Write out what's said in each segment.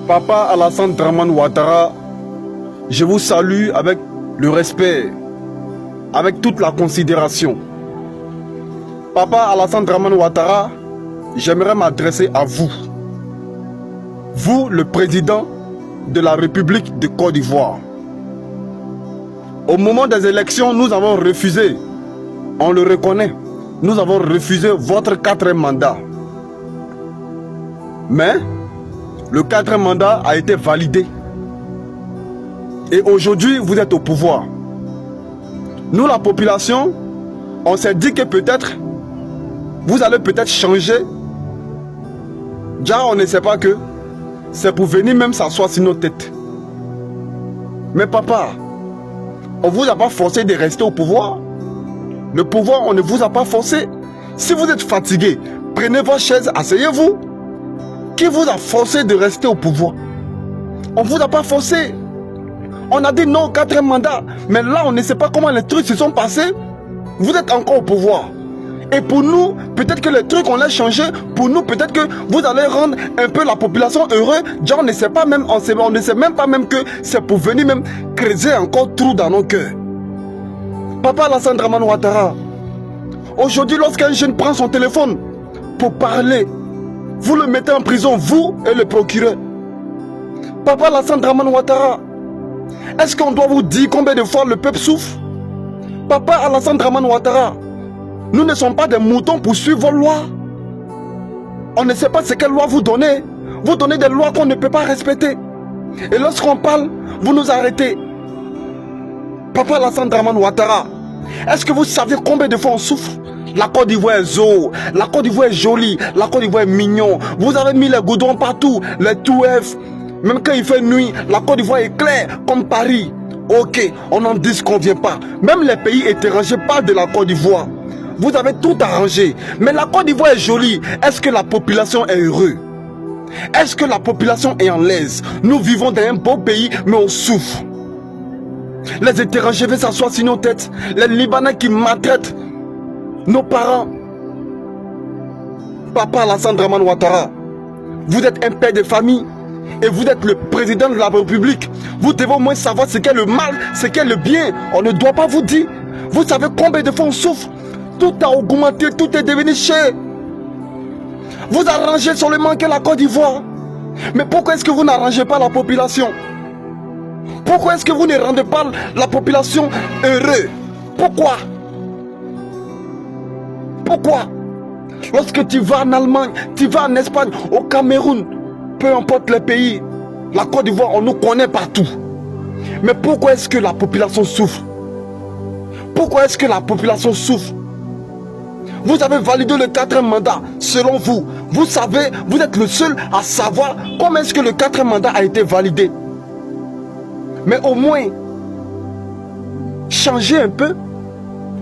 Papa Alassane Dramane Ouattara, je vous salue avec le respect, avec toute la considération. Papa Alassane Dramane Ouattara, j'aimerais m'adresser à vous. Vous, le président de la République de Côte d'Ivoire. Au moment des élections, nous avons refusé, on le reconnaît, nous avons refusé votre 4e mandat. Mais le 4e mandat a été validé. Et aujourd'hui, vous êtes au pouvoir. Nous, la population, on s'est dit que peut-être, vous allez peut-être changer. Déjà, on ne sait pas que c'est pour venir même s'asseoir sur nos têtes. Mais papa, on ne vous a pas forcé de rester au pouvoir. Le pouvoir, on ne vous a pas forcé. Si vous êtes fatigué, prenez votre chaise, asseyez-vous. Qui vous a forcé de rester au pouvoir? On ne vous a pas forcé. On a dit non au 4e mandat. Mais là, on ne sait pas comment les trucs se sont passés. Vous êtes encore au pouvoir. Et pour nous, peut-être que les trucs, on l'a changé. Pour nous, peut-être que vous allez rendre un peu la population heureuse. Déjà, on ne sait pas même, on ne sait même pas même que c'est pour venir même creuser encore trou dans nos cœurs. Papa Alassane Dramane Ouattara, aujourd'hui, lorsqu'un jeune prend son téléphone pour parler, vous le mettez en prison, vous et le procureur. Papa Alassane Dramane Ouattara, est-ce qu'on doit vous dire combien de fois le peuple souffre? Papa Alassane Dramane Ouattara, nous ne sommes pas des moutons pour suivre vos lois. On ne sait pas ce quelle loi vous donnez. Vous donnez des lois qu'on ne peut pas respecter. Et lorsqu'on parle, vous nous arrêtez. Papa Alassane Dramane Ouattara, est-ce que vous savez combien de fois on souffre? La Côte d'Ivoire est zo, la Côte d'Ivoire est jolie, la Côte d'Ivoire est mignon. Vous avez mis les goudrons partout, les touefs. Même quand il fait nuit, la Côte d'Ivoire est claire comme Paris. Ok, on n'en disconvient pas. Même les pays étrangers parlent de la Côte d'Ivoire. Vous avez tout arrangé. Mais la Côte d'Ivoire est jolie. Est-ce que la population est heureuse? Est-ce que la population est en l'aise? Nous vivons dans un beau pays, mais on souffre. Les étrangers veulent s'asseoir sur nos têtes. Les Libanais qui maltraitent nos parents. Papa Alassane Dramane Ouattara, vous êtes un père de famille et vous êtes le président de la République. Vous devez au moins savoir ce qu'est le mal, ce qu'est le bien. On ne doit pas vous dire. Vous savez combien de fois on souffre? Tout a augmenté, tout est devenu cher. Vous arrangez seulement que la Côte d'Ivoire. Mais pourquoi est-ce que vous n'arrangez pas la population? Pourquoi est-ce que vous ne rendez pas la population heureuse? Pourquoi? Pourquoi? Lorsque tu vas en Allemagne, tu vas en Espagne, au Cameroun, peu importe les pays, la Côte d'Ivoire, on nous connaît partout. Mais pourquoi est-ce que la population souffre? Pourquoi est-ce que la population souffre? Vous avez validé le 4e mandat, selon vous. Vous savez, vous êtes le seul à savoir comment est-ce que le 4e mandat a été validé. Mais au moins, changez un peu.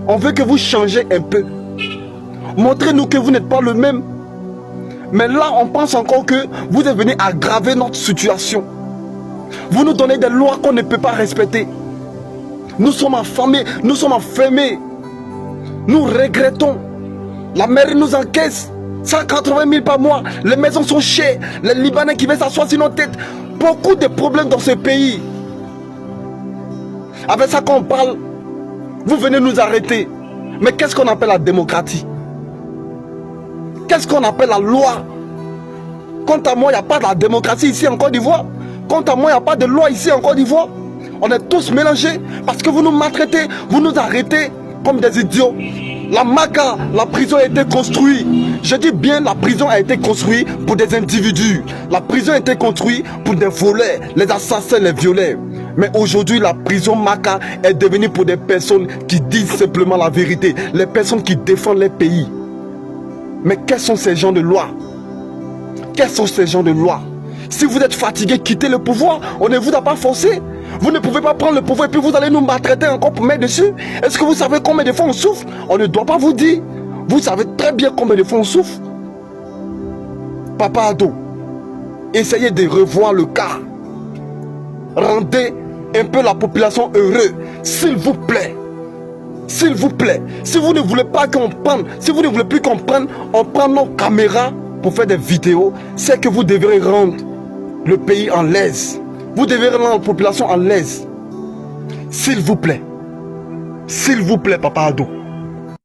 On veut que vous changez un peu. Montrez-nous que vous n'êtes pas le même. Mais là, on pense encore que vous êtes venu aggraver notre situation. Vous nous donnez des lois qu'on ne peut pas respecter. Nous sommes affamés, nous sommes enfermés. Nous regrettons. La mairie nous encaisse 180 000 par mois. Les maisons sont chères. Les Libanais qui veulent s'asseoir sur nos têtes. Beaucoup de problèmes dans ce pays. Avec ça qu'on parle, vous venez nous arrêter. Mais qu'est-ce qu'on appelle la démocratie? Qu'est-ce qu'on appelle la loi? Quant à moi, il n'y a pas de la démocratie ici en Côte d'Ivoire. Quant à moi, il n'y a pas de loi ici en Côte d'Ivoire. On est tous mélangés parce que vous nous maltraitez, vous nous arrêtez comme des idiots. La MACA, la prison a été construite. Je dis bien la prison a été construite pour des individus. La prison a été construite pour des voleurs, les assassins, les violeurs. Mais aujourd'hui, la prison MACA est devenue pour des personnes qui disent simplement la vérité. Les personnes qui défendent les pays. Mais quels sont ces gens de loi? Quels sont ces gens de loi? Si vous êtes fatigué, quittez le pouvoir. On ne vous a pas forcé. Vous ne pouvez pas prendre le pouvoir et puis vous allez nous maltraiter encore pour mettre dessus. Est-ce que vous savez combien de fois on souffre? On ne doit pas vous dire. Vous savez très bien combien de fois on souffre. Papa Ado, essayez de revoir le cas. Rendez un peu la population heureuse, s'il vous plaît. S'il vous plaît. Si vous ne voulez pas qu'on prenne, si vous ne voulez plus qu'on prenne, on prend nos caméras pour faire des vidéos. C'est que vous devrez rendre le pays en l'aise. Vous devez rendre la population en l'aise. S'il vous plaît, Papa Ado.